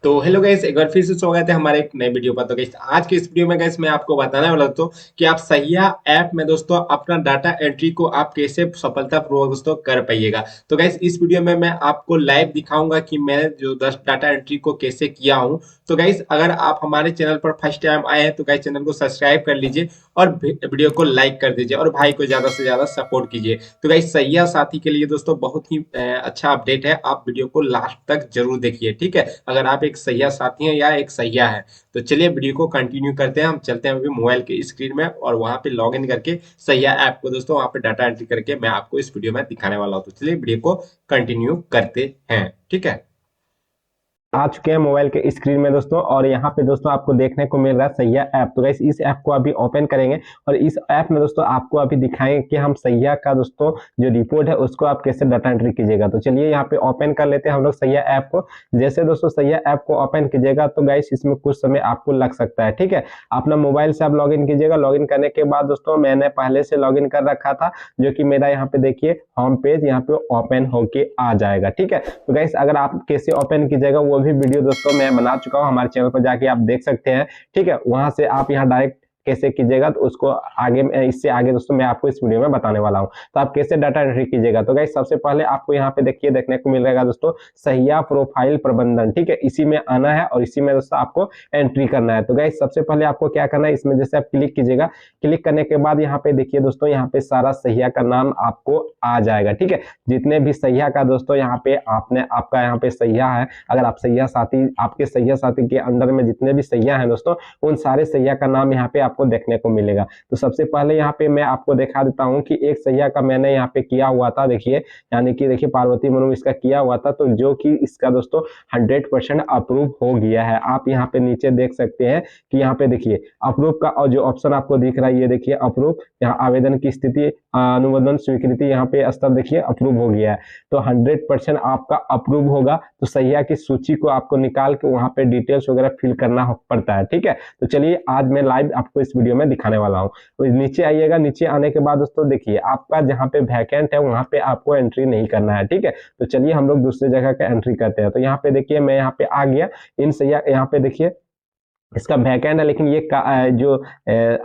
तो hello guys, एक बार फिर से स्वागत है हमारे एक नए वीडियो पर। तो गाइस आज के इस वीडियो में गाइस मैं आपको बताने वाला हूं कि आप सहिया ऐप में दोस्तों अपना डाटा एंट्री को आप कैसे सफलतापूर्वक दोस्तों कर पाइएगा। तो गाइस इस वीडियो में मैं आपको लाइव दिखाऊंगा कि मैंने जो 10 डाटा एंट्री को कैसे किया हूं। तो गाइस अगर आप हमारे चैनल पर फर्स्ट टाइम आए हैं तो गाइस चैनल को सब्सक्राइब कर लीजिए और वीडियो को लाइक कर दीजिए और भाई को ज्यादा से ज्यादा सपोर्ट कीजिए। तो गाइस सहिया साथी के लिए दोस्तों बहुत ही अच्छा अपडेट है, आप वीडियो को लास्ट तक जरूर देखिए, ठीक है। अगर आप एक सहिया साथी हैं या एक सहिया है तो चलिए वीडियो को कंटिन्यू करते हैं। हम चलते हैं अभी मोबाइल के स्क्रीन में और वहां पे लॉग इन करके सहिया ऐप को दोस्तों वहां पे डाटा एंट्री करके मैं आपको इस वीडियो में दिखाने वाला हूं। तो चलिए वीडियो को कंटिन्यू करते हैं, ठीक है। आ चुके हैं मोबाइल के स्क्रीन में दोस्तों, और यहाँ पे दोस्तों आपको देखने को मिल रहा है सैया ऐप। तो गाइस इस ऐप को अभी ओपन करेंगे और इस ऐप में दोस्तों आपको अभी दिखाएंगे कि हम सैया का दोस्तों जो रिपोर्ट है उसको आप कैसे डाटा एंट्री कीजिएगा। तो चलिए यहाँ पे ओपन कर लेते हैं हम लोग सैया ऐप को। जैसे दोस्तों सैया ऐप को ओपन कीजिएगा तो गाइस इसमें कुछ समय आपको लग सकता है, ठीक है। अपना मोबाइल से आप लॉग इन कीजिएगा। लॉग इन करने के बाद दोस्तों मैंने पहले से लॉग इन कर रखा था, जो कि मेरा यहाँ पे देखिए होम पेज यहाँ पे ओपन होके आ जाएगा, ठीक है। तो गाइस अगर आप कैसे ओपन कीजिएगा वो भी वीडियो दोस्तों मैं बना चुका हूं, हमारे चैनल पर जाके आप देख सकते हैं, ठीक है। वहां से आप यहाँ डायरेक्ट कैसे कीजिएगा तो उसको आगे इससे आगे दोस्तों मैं आपको इस वीडियो में बताने वाला हूं। तो आप कैसे डाटा एंट्री कीजिएगा, तो गाइस सबसे पहले आपको यहाँ पे देखिए देखने को मिल रहेगा दोस्तों सहिया प्रोफाइल प्रबंधन, ठीक है। इसी में आना है और इसी में दोस्तों आपको एंट्री करना है। तो गाइस सबसे पहले आपको क्या करना है, इसमें जैसे आप क्लिक कीजिएगा, क्लिक करने के बाद यहाँ पे देखिए दोस्तों यहाँ पे सारा सहिया का नाम आपको आ जाएगा, ठीक है। जितने भी सहिया का दोस्तों यहाँ पे आपने आपका यहाँ पे सहिया है, अगर आप सैया साथी आपके सैया साथी के अंदर में जितने भी सैया हैं दोस्तों उन सारे सैया का नाम यहाँ पे आपको देखने को मिलेगा। तो सबसे पहले यहाँ पे मैं आपको दिखा देता हूँ कि एक सैया का मैंने यहाँ पे किया हुआ था, देखिए यानी कि देखिए पार्वती मुर्मू इसका किया हुआ था, तो जो कि इसका दोस्तों 100% अप्रूव हो गया है। आप यहाँ पे नीचे देख सकते हैं कि यहाँ पे देखिए अप्रूव का और जो ऑप्शन आपको दिख रहा है ये देखिए अप्रूव, यहाँ आवेदन की स्थिति अनुमोदन स्वीकृति यहाँ पे स्तर देखिए अप्रूव हो गया है। तो 100% आपका अप्रूव होगा तो सैया की सूची को आपको निकाल के वहां पे डिटेल्स वगैरह फिल करना पड़ता है, ठीक है। तो चलिए आज मैं लाइव आपको इस वीडियो में दिखाने वाला हूँ। तो नीचे आइएगा, नीचे आने के बाद दोस्तों देखिए आपका जहाँ पे वैकेंट है वहां पे आपको एंट्री नहीं करना है, ठीक है। तो चलिए हम लोग दूसरी जगह का एंट्री करते हैं। तो यहाँ पे देखिए मैं यहाँ पे आ गया, इन सैया यहाँ पे देखिए इसका बैकएंड है, लेकिन ये जो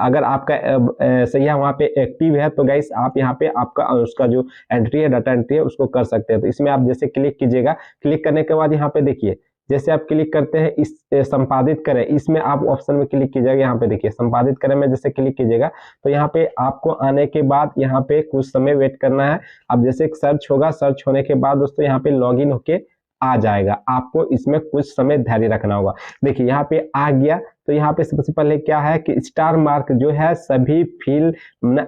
अगर आपका सैया वहाँ पे एक्टिव है तो गाइस आप यहाँ पे आपका उसका जो एंट्री है डाटा एंट्री है उसको कर सकते हैं। तो इसमें आप जैसे क्लिक कीजिएगा, क्लिक करने के बाद यहाँ पे देखिए जैसे आप क्लिक करते हैं इस संपादित करें, इसमें आप ऑप्शन में क्लिक कीजिएगा। यहाँ पे देखिए संपादित करें में जैसे क्लिक कीजिएगा तो यहाँ पे आपको आने के बाद यहाँ पे कुछ समय वेट करना है। अब जैसे सर्च होगा, सर्च होने के बाद दोस्तों यहाँ पे लॉग इन होके आ जाएगा। आपको इसमें कुछ समय धैर्य रखना होगा। देखिए यहाँ पे आ गया, तो यहाँ पे सबसे पहले क्या है कि स्टार मार्क जो है सभी फिल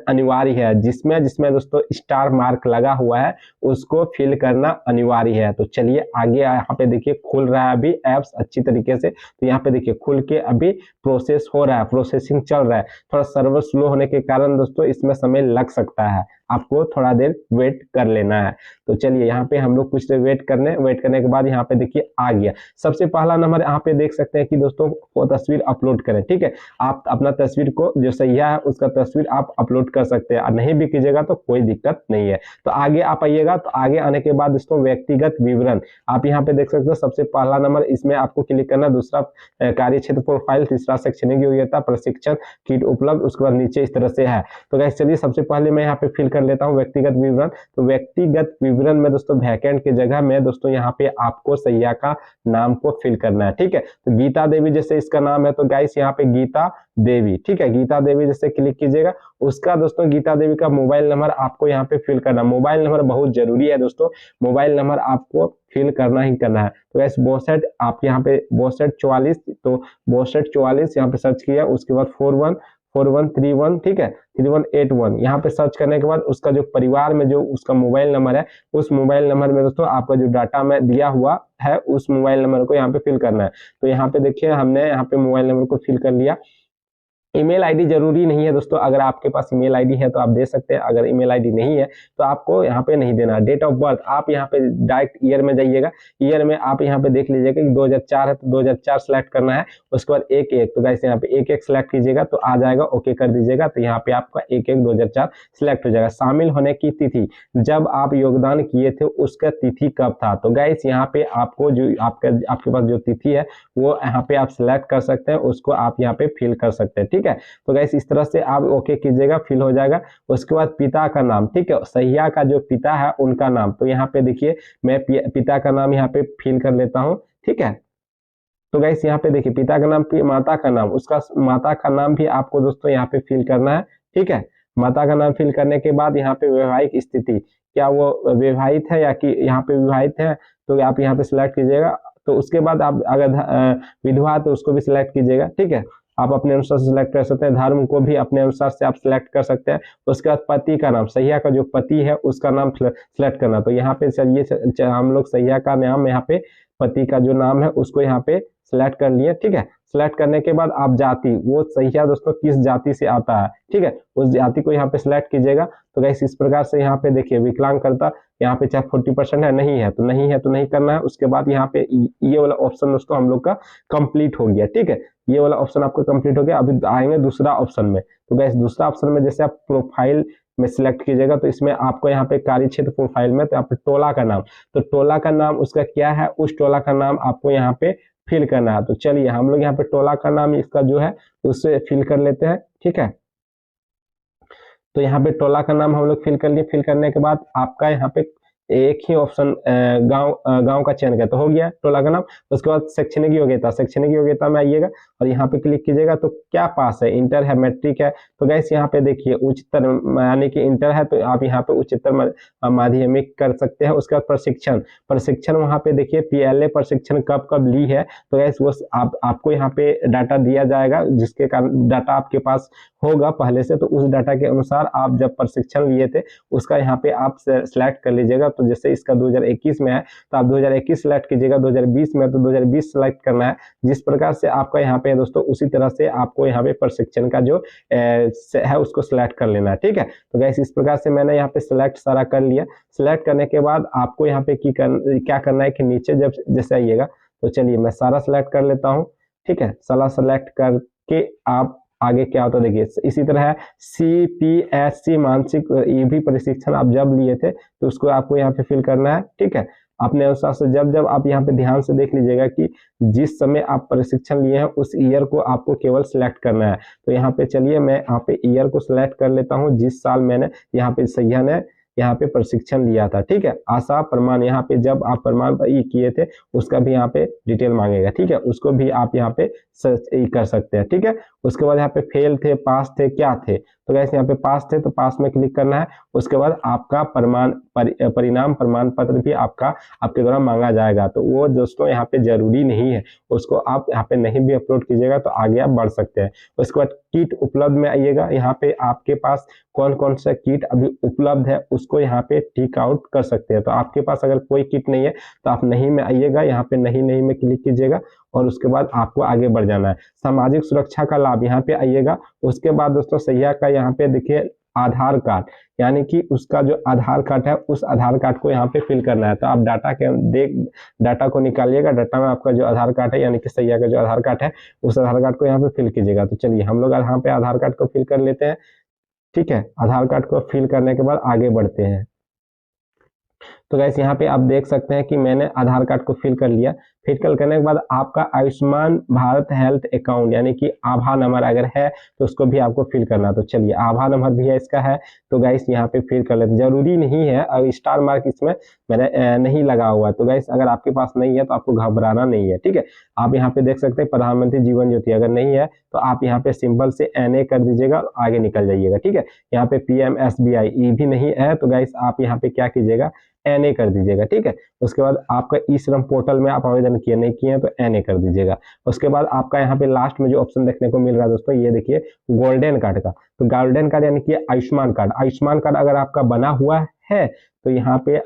अनिवार्य है, जिसमें जिसमें दोस्तों स्टार मार्क लगा हुआ है उसको फिल करना अनिवार्य है। तो चलिए आगे यहाँ पे देखिए खुल रहा है अभी एप्स अच्छी तरीके से। तो यहाँ पे देखिए खुल के अभी प्रोसेस हो रहा है, प्रोसेसिंग चल रहा है। थोड़ा सर्वर स्लो होने के कारण दोस्तों इसमें समय लग सकता है, आपको थोड़ा देर वेट कर लेना है। तो चलिए यहाँ पे हम लोग कुछ देर वेट करने के बाद यहाँ पे देखिए आ गया। सबसे पहला नंबर यहाँ पे देख सकते हैं कि दोस्तों वो तस्वीर अपलोड करें, ठीक है। आप अपना तस्वीर को जो सैया है उसका तस्वीर आप अपलोड कर सकते हैं, और नहीं भी कीजिएगा तो कोई दिक्कत नहीं है। तो आगे आप आइएगा, तो आगे आने के बाद दोस्तों व्यक्तिगत विवरण आप यहाँ पे देख सकते हो। सबसे पहला नंबर इसमें आपको क्लिक करना, दूसरा कार्य क्षेत्र प्रोफाइल, तीसरा शैक्षणिक योग्यता, प्रशिक्षण किट उपलब्ध, उसके बाद नीचे इस तरह से है। तो गाइस चलिए सबसे पहले मैं यहाँ पे फिल कर लेता हूँ व्यक्तिगत विवरण। तो व्यक्तिगत विवरण में दोस्तों वैकेंट की जगह में दोस्तों यहाँ पे आपको सैया का नाम को फिल करना है, ठीक है। तो गीता देवी जैसे इसका नाम है तो गाइस यहाँ पे गीता देवी, ठीक है। गीता देवी जैसे क्लिक कीजिएगा, उसका दोस्तों गीता देवी का मोबाइल नंबर आपको यहाँ पे फिल करना। मोबाइल नंबर बहुत जरूरी है दोस्तों, मोबाइल नंबर आपको फिल करना ही करना है। तो गाइस 62 आप यहाँ पे 6244, तो 6244 यहाँ पे सर्च किया, उसके बाद 4131, ठीक है, 3181 यहाँ पे सर्च करने के बाद उसका जो परिवार में जो उसका मोबाइल नंबर है उस मोबाइल नंबर में दोस्तों आपका जो डाटा में दिया हुआ है उस मोबाइल नंबर को यहाँ पे फिल करना है। तो यहाँ पे देखिए हमने यहाँ पे मोबाइल नंबर को फिल कर लिया। ईमेल आईडी जरूरी नहीं है दोस्तों, अगर आपके पास ईमेल आईडी है तो आप दे सकते हैं, अगर ईमेल आईडी नहीं है तो आपको यहाँ पे नहीं देना। डेट ऑफ बर्थ आप यहाँ पे डायरेक्ट ईयर में जाइएगा, ईयर में आप यहाँ पे देख लीजिएगा कि 2004 है तो 2004 सेलेक्ट करना है। उसके बाद 11 तो गाइस यहाँ पे 11 सेलेक्ट कीजिएगा तो आ जाएगा, ओके कर दीजिएगा तो यहाँ पे आपका 11/2004 सेलेक्ट हो जाएगा। शामिल होने की तिथि, जब आप योगदान किए थे उसका तिथि कब था, तो गाइस यहाँ पे आपको जो आपके पास जो तिथि है वो यहाँ पे आप सिलेक्ट कर सकते हैं, उसको आप यहाँ पे फिल कर सकते हैं। ठीक है, तो गाइस इस तरह से आप ओके कीजिएगा, फिल हो जाएगा। उसके बाद पिता का नाम, ठीक है, सहिया का जो पिता है उनका नाम, तो यहाँ पे देखिए मैं पिता का नाम यहाँ पे फिल कर लेता हूँ। ठीक है, तो गाइस यहाँ पे देखिए पिता का नाम, माता का नाम, उसका माता का नाम भी आपको दोस्तों यहाँ पे फिल करना है। ठीक है, माता का नाम फिल करने के बाद यहाँ पे वैवाहिक स्थिति, क्या वो विवाहित है या कि यहाँ पे विवाहित है, तो आप यहाँ पे सिलेक्ट कीजिएगा। तो उसके बाद आप अगर विधवा तो उसको भी सिलेक्ट कीजिएगा। ठीक है, आप अपने अनुसार से सिलेक्ट कर सकते हैं, धर्म को भी अपने अनुसार से आप सिलेक्ट कर सकते हैं। उसके बाद पति का नाम, सैया का जो पति है उसका नाम सिलेक्ट करना, तो यहाँ पे चलिए हम लोग सैया का नाम यहाँ पे, पति का जो नाम है उसको यहाँ पे सिलेक्ट कर लिए। ठीक है, सिलेक्ट करने के बाद आप जाति, वो सैया दोस्तों किस जाति से आता है, ठीक है, उस जाति को यहाँ पे सिलेक्ट कीजिएगा। तो गाइस इस प्रकार से यहाँ पे देखिए विकलांगता यहाँ पे चाहे 40% है, नहीं है तो नहीं है तो नहीं करना है। उसके बाद यहाँ पे ये वाला ऑप्शन दोस्तों हम लोग का कंप्लीट हो गया। ठीक है, ये वाला ऑप्शन आपका कंप्लीट हो गया। अभी आएंगे दूसरा ऑप्शन में, तो गाइस दूसरा ऑप्शन में जैसे आप प्रोफाइल में सिलेक्ट कीजिएगा तो इसमें आपको यहाँ पे कार्य क्षेत्र प्रोफाइल में, तो यहाँ पे टोला का नाम, तो टोला का नाम उसका क्या है, उस टोला का नाम आपको यहाँ पे फिल करना है। तो चलिए हम लोग यहाँ पे टोला का नाम इसका जो है उससे फिल कर लेते हैं। ठीक है, तो यहाँ पे टोला का नाम हम लोग फिल कर लिए। फिल करने के बाद आपका यहाँ पे एक ही ऑप्शन गांव का चयन किया तो हो गया टोला का नाम। उसके बाद शैक्षणिक योग्यता, शैक्षणिक योग्यता में आइएगा और यहाँ पे क्लिक कीजिएगा तो क्या पास है, इंटर है, मैट्रिक है, तो गैस यहाँ पे देखिए उच्चतर यानी कि इंटर है तो आप यहाँ पे उच्चतर माध्यमिक कर सकते हैं। उसके बाद प्रशिक्षण, प्रशिक्षण वहाँ पे देखिए PLA प्रशिक्षण कब कब ली है, तो गैस वो आपको यहाँ पे डाटा दिया जाएगा, जिसके कारण डाटा आपके पास होगा पहले से, तो उस डाटा के अनुसार आप जब प्रशिक्षण लिए थे उसका यहाँ पे आप सिलेक्ट कर लीजिएगा। तो जैसे इसका 2021 में है तो आप 2021 सिलेक्ट कीजिएगा, 2020 में तो 2020 सिलेक्ट करना है। जिस प्रकार से आपका यहाँ पे है दोस्तों उसी तरह से आपको यहाँ पे प्रशिक्षण का जो है उसको सिलेक्ट कर लेना है। ठीक है, तो गैस इस प्रकार से मैंने यहाँ पे सिलेक्ट सारा कर लिया। सिलेक्ट करने के बाद आपको यहाँ पे क्या करना है कि नीचे जब जैसे आइएगा, तो चलिए मैं सारा सिलेक्ट कर लेता हूँ। ठीक है, सारा सिलेक्ट करके आप आगे क्या होता है देखिए, इसी तरह है CPSC मानसिक EV प्रशिक्षण आप जब लिए थे तो उसको आपको यहाँ पे फिल करना है। ठीक है, अपने अनुसार से जब जब आप यहाँ पे ध्यान से देख लीजिएगा कि जिस समय आप प्रशिक्षण लिए हैं उस ईयर को आपको केवल सिलेक्ट करना है। तो यहाँ पे चलिए मैं यहाँ पे ईयर को सिलेक्ट कर लेता हूँ, जिस साल मैंने यहाँ पे सैया ने यहाँ पे प्रशिक्षण लिया था। ठीक है, आशा प्रमाण, यहाँ पे जब आप प्रमाण ये किए थे उसका भी यहाँ पे डिटेल मांगेगा। ठीक है, उसको भी आप यहाँ पे सर्च कर सकते हैं। ठीक है, उसके बाद यहाँ पे फेल थे, पास थे, क्या थे, तो गैस यहाँ पे पास थे तो पास में क्लिक करना है। उसके बाद आपका परिणाम प्रमाण पत्र भी आपके द्वारा मांगा जाएगा, तो वो दोस्तों यहाँ पे जरूरी नहीं है, उसको आप यहाँ पे नहीं भी अपलोड कीजिएगा तो आगे आप बढ़ सकते हैं। उसके बाद किट उपलब्ध में आइएगा, यहाँ पे आपके पास कौन कौन सा किट अभी उपलब्ध है उसको यहाँ पे टिक आउट कर सकते हैं। तो आपके पास अगर कोई किट नहीं है तो आप नहीं में आइएगा, यहाँ पे नहीं में क्लिक कीजिएगा और उसके बाद आपको आगे बढ़ जाना है। सामाजिक सुरक्षा का लाभ यहाँ पे आइएगा। उसके बाद दोस्तों सैया का यहाँ पे देखिए आधार कार्ड, यानी कि उसका जो आधार कार्ड है उस आधार कार्ड को यहाँ पे फिल करना है। तो आप डाटा को निकालिएगा, डाटा में आपका जो आधार कार्ड है यानी कि सैया का जो आधार कार्ड है उस आधार कार्ड को यहाँ पे फिल कीजिएगा। तो चलिए हम लोग यहाँ पे आधार कार्ड को फिल कर लेते हैं। ठीक है, आधार कार्ड को फिल करने के बाद आगे बढ़ते हैं। तो गैस यहाँ पे आप देख सकते हैं कि मैंने आधार कार्ड को फिल कर लिया। फिल करने के बाद आपका आयुष्मान भारत हेल्थ अकाउंट यानी कि आभा नंबर अगर है तो उसको भी आपको फिल करना। तो चलिए आभा नंबर भी है इसका है, तो गैस यहाँ पे फिल कर लेते। जरूरी नहीं है, और स्टार मार्क इसमें मैंने नहीं लगा हुआ है, तो गैस अगर आपके पास नहीं है तो आपको घबराना नहीं है। ठीक है, आप यहाँ पे देख सकते हैं प्रधानमंत्री जीवन ज्योति, अगर नहीं है तो आप यहाँ पे सिंपल से NA कर दीजिएगा और आगे निकल जाइएगा। ठीक है, यहाँ पे PMSBI भी नहीं है तो गैस आप यहाँ पे क्या कीजिएगा NA कर दीजिएगा। ठीक है, उसके बाद आपका ई श्रम पोर्टल में आप आवेदन किए नहीं किए हैं तो NA कर दीजिएगा। उसके बाद आपका यहाँ पे लास्ट में जो ऑप्शन देखने को मिल रहा है दोस्तों, ये देखिए गोल्डन कार्ड का। तो गोल्डन कार्ड यानी कि आयुष्मान कार्ड, आयुष्मान कार्ड अगर आपका बना हुआ है तो यहाँ पे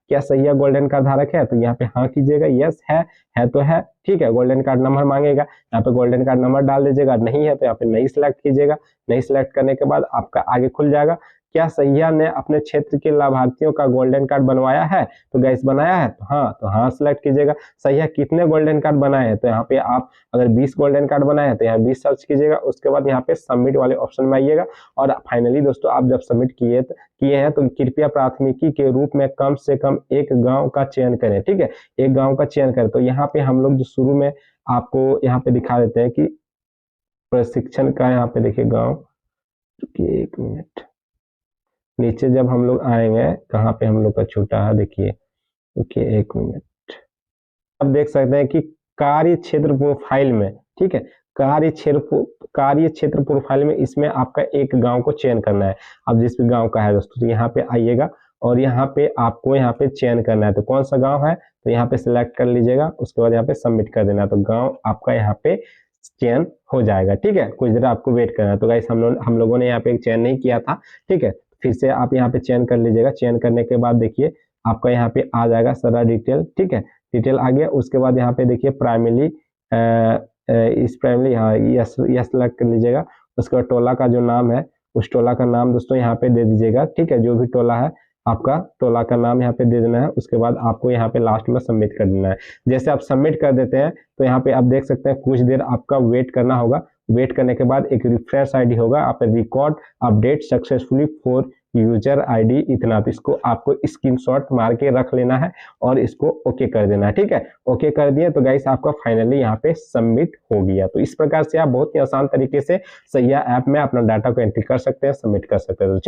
क्या सैया गोल्डन कार्ड धारक है, तो यहाँ पे हाँ कीजिएगा, यस है तो है, ठीक है। गोल्डन कार्ड नंबर मांगेगा, यहाँ पे गोल्डन कार्ड नंबर डाल दीजिएगा, नहीं है तो यहाँ पे नहीं सिलेक्ट कीजिएगा। नहीं सिलेक्ट करने के बाद आपका आगे खुल जाएगा, क्या सैया ने अपने क्षेत्र के लाभार्थियों का गोल्डन कार्ड बनवाया है, तो गैस बनाया है, तो हाँ सिलेक्ट कीजिएगा। सैया कितने गोल्डन कार्ड बनाए हैं, तो यहाँ पे आप अगर 20 गोल्डन कार्ड बनाए हैं तो यहाँ 20 सर्च कीजिएगा। उसके बाद यहाँ पे सबमिट वाले ऑप्शन में आइएगा और फाइनली दोस्तों आप जब सबमिट किए हैं तो कृपया प्राथमिकी के रूप में कम से कम एक गांव का चयन करें, ठीक है, एक गांव का चयन करें। तो यहाँ पे हम लोग जो शुरू में आपको यहाँ पे दिखा देते हैं कि प्रशिक्षण का, यहाँ पे देखिए गांव, एक मिनट, नीचे जब हम लोग आएंगे कहाँ पे हम लोग का छोटा है, देखिए, ओके एक मिनट, आप देख सकते हैं कि कार्य क्षेत्र प्रोफाइल में, ठीक है, कार्य क्षेत्र प्रोफाइल में इसमें आपका एक गांव को चयन करना है। अब जिस भी गांव का है दोस्तों, तो यहाँ पे आइएगा और यहाँ पे आपको यहाँ पे चयन करना है, तो कौन सा गांव है, तो यहाँ पे सिलेक्ट कर लीजिएगा। उसके बाद यहाँ पे सबमिट कर देना है, तो गांव आपका यहाँ पे चयन हो जाएगा, ठीक है। कुछ देर आपको वेट करना है। तो गाइस हम लोगों ने यहाँ पे चयन नहीं किया था, ठीक है, फिर से आप यहाँ पे चयन कर लीजिएगा। चयन करने के बाद देखिए आपका यहाँ पे आ जाएगा सारा डिटेल, ठीक है, डिटेल आ गया। उसके बाद यहाँ पे देखिए प्राइमरी, इस प्राइमरी, हाँ यस सेलेक्ट कर लीजिएगा। उसके बाद टोला का जो नाम है, उस टोला का नाम दोस्तों यहाँ पे दे दीजिएगा, ठीक है, जो भी टोला है आपका टोला का नाम यहाँ पे दे देना है। उसके बाद आपको यहाँ पे लास्ट में सबमिट कर देना है। जैसे आप सबमिट कर देते हैं तो यहाँ पे आप देख सकते हैं कुछ देर आपका वेट करना होगा। वेट करने के बाद एक रिफ्रेश आईडी होगा, आप record update successfully for user ID इतना, तो इसको आपको स्क्रीनशॉट मार के रख लेना है और इसको ओके कर देना है, ठीक है। ओके कर दिए तो गाइस आपका फाइनली यहाँ पे सबमिट हो गया। तो इस प्रकार से आप बहुत ही आसान तरीके से सैया ऐप में अपना डाटा को एंट्री कर सकते हैं, सबमिट कर सकते हैं। तो